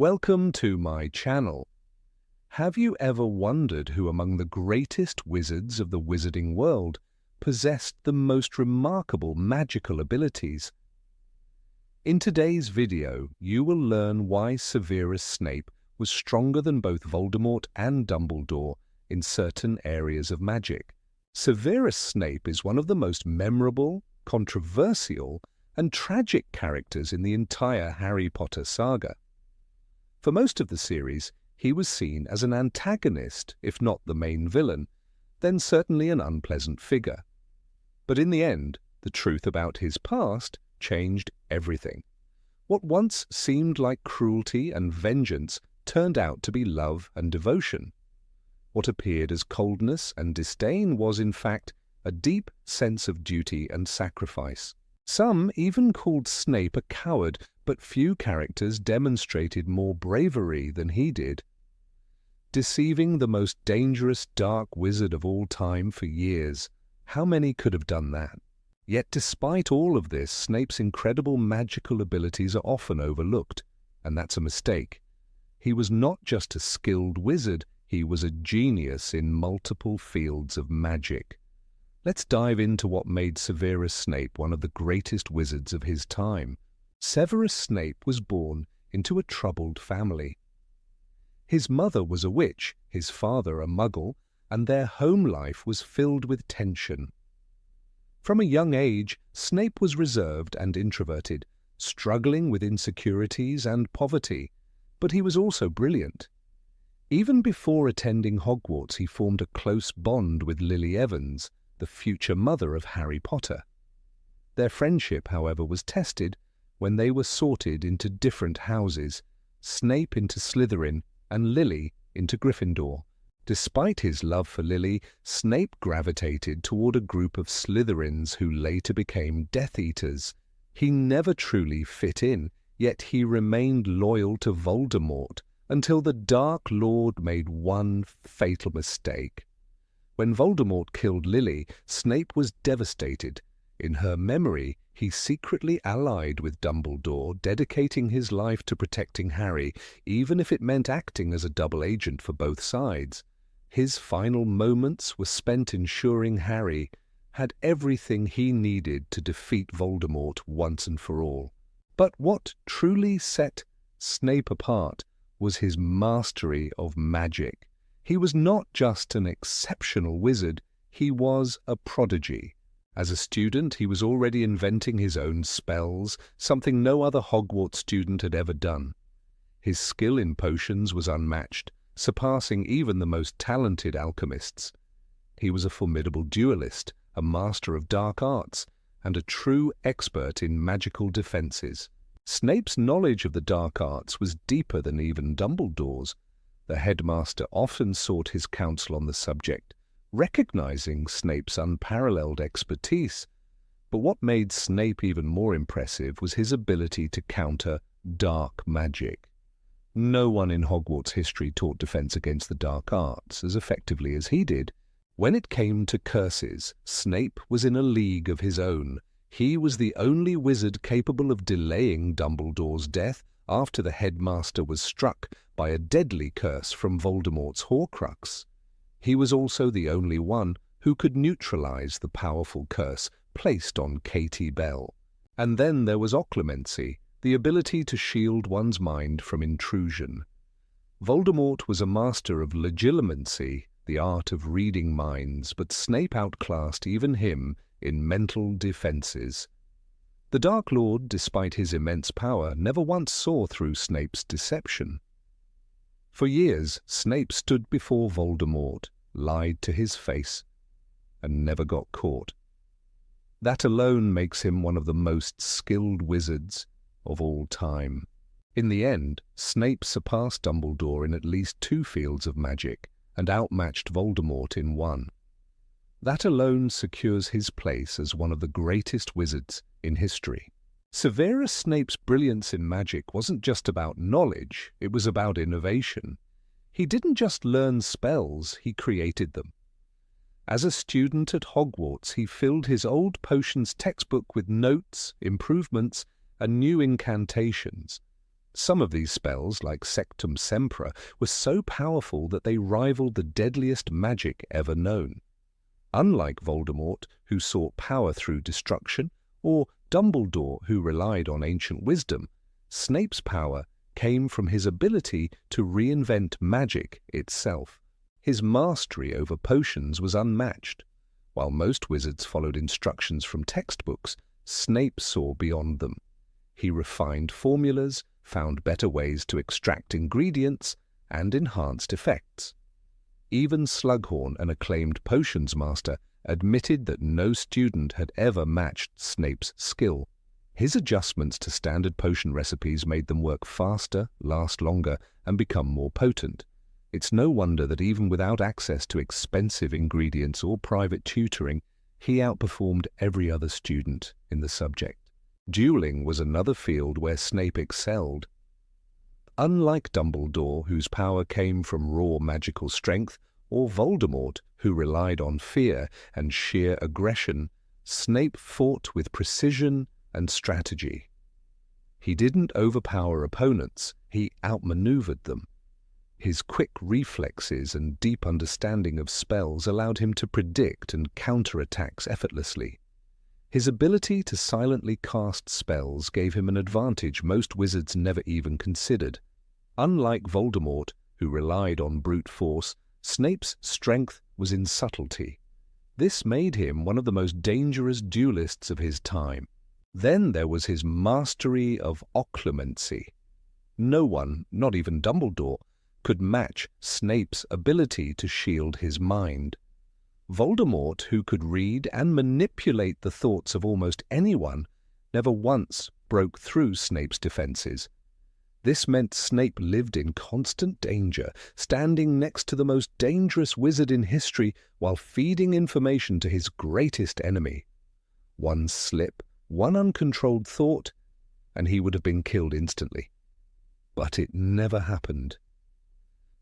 Welcome to my channel. Have you ever wondered who among the greatest wizards of the wizarding world possessed the most remarkable magical abilities? In today's video, you will learn why Severus Snape was stronger than both Voldemort and Dumbledore in certain areas of magic. Severus Snape is one of the most memorable, controversial, and tragic characters in the entire Harry Potter saga. For most of the series, he was seen as an antagonist, if not the main villain, then certainly an unpleasant figure. But in the end, the truth about his past changed everything. What once seemed like cruelty and vengeance turned out to be love and devotion. What appeared as coldness and disdain was, in fact, a deep sense of duty and sacrifice. Some even called Snape a coward, but few characters demonstrated more bravery than he did. Deceiving the most dangerous dark wizard of all time for years, how many could have done that? Yet despite all of this, Snape's incredible magical abilities are often overlooked, and that's a mistake. He was not just a skilled wizard, he was a genius in multiple fields of magic. Let's dive into what made Severus Snape one of the greatest wizards of his time. Severus Snape was born into a troubled family. His mother was a witch, his father a muggle, and their home life was filled with tension. From a young age, Snape was reserved and introverted, struggling with insecurities and poverty, but he was also brilliant. Even before attending Hogwarts, he formed a close bond with Lily Evans, the future mother of Harry Potter. Their friendship, however, was tested when they were sorted into different houses, Snape into Slytherin and Lily into Gryffindor. Despite his love for Lily, Snape gravitated toward a group of Slytherins who later became Death Eaters. He never truly fit in, yet he remained loyal to Voldemort until the Dark Lord made one fatal mistake. When Voldemort killed Lily, Snape was devastated. In her memory, he secretly allied with Dumbledore, dedicating his life to protecting Harry, even if it meant acting as a double agent for both sides. His final moments were spent ensuring Harry had everything he needed to defeat Voldemort once and for all. But what truly set Snape apart was his mastery of magic. He was not just an exceptional wizard, he was a prodigy. As a student, he was already inventing his own spells, something no other Hogwarts student had ever done. His skill in potions was unmatched, surpassing even the most talented alchemists. He was a formidable duelist, a master of dark arts, and a true expert in magical defenses. Snape's knowledge of the dark arts was deeper than even Dumbledore's. The headmaster often sought his counsel on the subject, recognizing Snape's unparalleled expertise. But what made Snape even more impressive was his ability to counter dark magic. No one in Hogwarts history taught defense against the dark arts as effectively as he did. When it came to curses, Snape was in a league of his own. He was the only wizard capable of delaying Dumbledore's death after the headmaster was struck by a deadly curse from Voldemort's Horcrux. He was also the only one who could neutralize the powerful curse placed on Katie Bell. And then there was occlumency, the ability to shield one's mind from intrusion. Voldemort was a master of legilimency, the art of reading minds, but Snape outclassed even him in mental defenses. The Dark Lord, despite his immense power, never once saw through Snape's deception. For years, Snape stood before Voldemort, lied to his face, and never got caught. That alone makes him one of the most skilled wizards of all time. In the end, Snape surpassed Dumbledore in at least 2 fields of magic and outmatched Voldemort in 1. That alone secures his place as one of the greatest wizards in history. Severus Snape's brilliance in magic wasn't just about knowledge, it was about innovation. He didn't just learn spells, he created them. As a student at Hogwarts, he filled his old potions textbook with notes, improvements, and new incantations. Some of these spells, like Sectum Sempra, were so powerful that they rivaled the deadliest magic ever known. Unlike Voldemort, who sought power through destruction, or Dumbledore, who relied on ancient wisdom, Snape's power came from his ability to reinvent magic itself. His mastery over potions was unmatched. While most wizards followed instructions from textbooks, Snape saw beyond them. He refined formulas, found better ways to extract ingredients, and enhanced effects. Even Slughorn, an acclaimed potions master, admitted that no student had ever matched Snape's skill. His adjustments to standard potion recipes made them work faster, last longer, and become more potent. It's no wonder that even without access to expensive ingredients or private tutoring, he outperformed every other student in the subject. Dueling was another field where Snape excelled. Unlike Dumbledore, whose power came from raw magical strength, or Voldemort, who relied on fear and sheer aggression, Snape fought with precision and strategy. He didn't overpower opponents, he outmaneuvered them. His quick reflexes and deep understanding of spells allowed him to predict and counter attacks effortlessly. His ability to silently cast spells gave him an advantage most wizards never even considered. Unlike Voldemort, who relied on brute force, Snape's strength was in subtlety. This made him one of the most dangerous duelists of his time. Then there was his mastery of occlumency. No one, not even Dumbledore, could match Snape's ability to shield his mind. Voldemort, who could read and manipulate the thoughts of almost anyone, never once broke through Snape's defenses. This meant Snape lived in constant danger, standing next to the most dangerous wizard in history while feeding information to his greatest enemy. One slip, one uncontrolled thought, and he would have been killed instantly. But it never happened.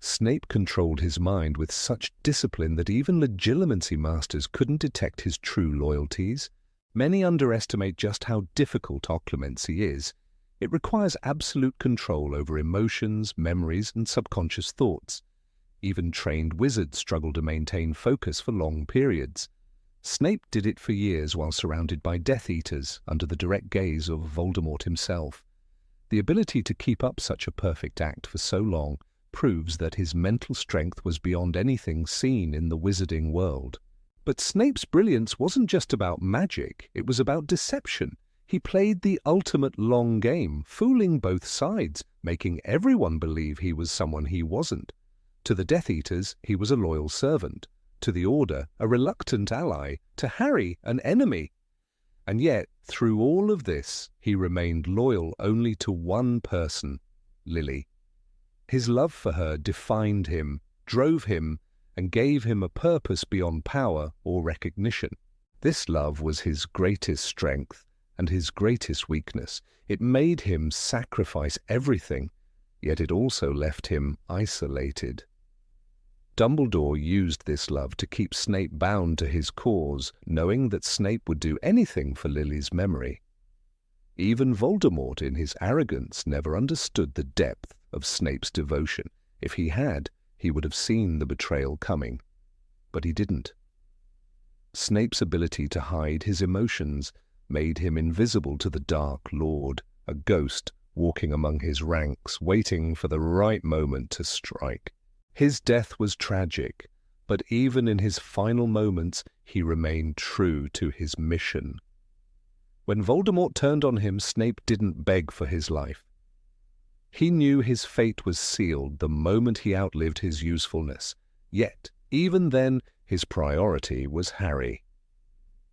Snape controlled his mind with such discipline that even legilimency masters couldn't detect his true loyalties. Many underestimate just how difficult occlumency is. It requires absolute control over emotions, memories, and subconscious thoughts. Even trained wizards struggle to maintain focus for long periods. Snape did it for years while surrounded by Death Eaters under the direct gaze of Voldemort himself. The ability to keep up such a perfect act for so long proves that his mental strength was beyond anything seen in the wizarding world. But Snape's brilliance wasn't just about magic, it was about deception. He played the ultimate long game, fooling both sides, making everyone believe he was someone he wasn't. To the Death Eaters, he was a loyal servant. To the Order, a reluctant ally. To Harry, an enemy. And yet, through all of this, he remained loyal only to one person, Lily. His love for her defined him, drove him, and gave him a purpose beyond power or recognition. This love was his greatest strength and his greatest weakness. It made him sacrifice everything, yet it also left him isolated. Dumbledore used this love to keep Snape bound to his cause, knowing that Snape would do anything for Lily's memory. Even Voldemort, in his arrogance, never understood the depth of Snape's devotion. If he had, he would have seen the betrayal coming. But he didn't. Snape's ability to hide his emotions made him invisible to the Dark Lord, a ghost walking among his ranks, waiting for the right moment to strike. His death was tragic, but even in his final moments, he remained true to his mission. When Voldemort turned on him, Snape didn't beg for his life. He knew his fate was sealed the moment he outlived his usefulness. Yet, even then, his priority was Harry.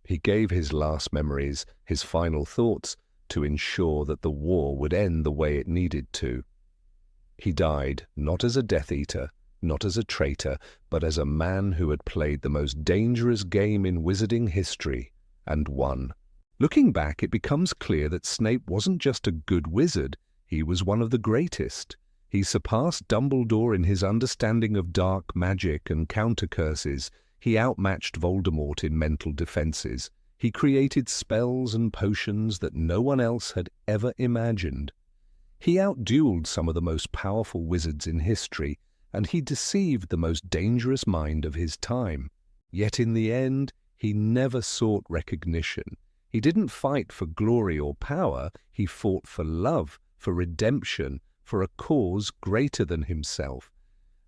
He gave his last memories, his final thoughts, to ensure that the war would end the way it needed to. He died not as a Death Eater, not as a traitor, but as a man who had played the most dangerous game in wizarding history, and won. Looking back, it becomes clear that Snape wasn't just a good wizard, he was one of the greatest. He surpassed Dumbledore in his understanding of dark magic and counter-curses. He outmatched Voldemort in mental defenses. He created spells and potions that no one else had ever imagined. He outdueled some of the most powerful wizards in history, and he deceived the most dangerous mind of his time. Yet in the end, he never sought recognition. He didn't fight for glory or power, he fought for love, for redemption, for a cause greater than himself.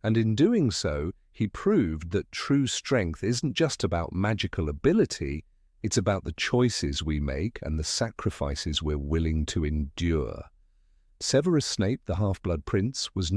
And in doing so, he proved that true strength isn't just about magical ability, it's about the choices we make and the sacrifices we're willing to endure. Severus Snape, the Half-Blood Prince, was not